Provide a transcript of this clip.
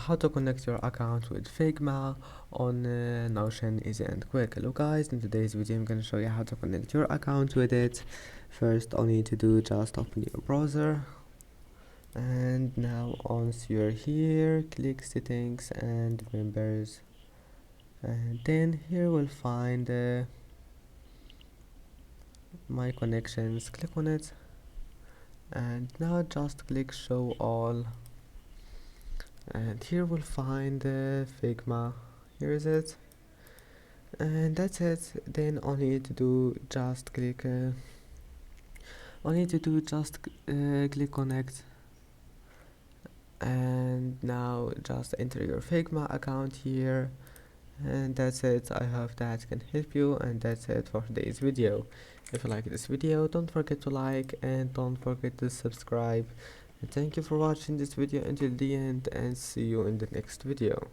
how to connect your account with Figma on Notion easy and quick. Hello guys, in today's video I'm going to show you how to connect your account with it. First all you need to do, just open your browser, and now once you're here, click settings and members, and then here we'll find my connections. Click on it, and now just click show all, and here we'll find Figma. Here is it, and that's it. Then all you need to do, just click click connect, and now just enter your Figma account here, and that's it. I hope that can help you, and that's it for today's video. If you like this video, don't forget to like and don't forget to subscribe, and thank you for watching this video until the end, and see you in the next video.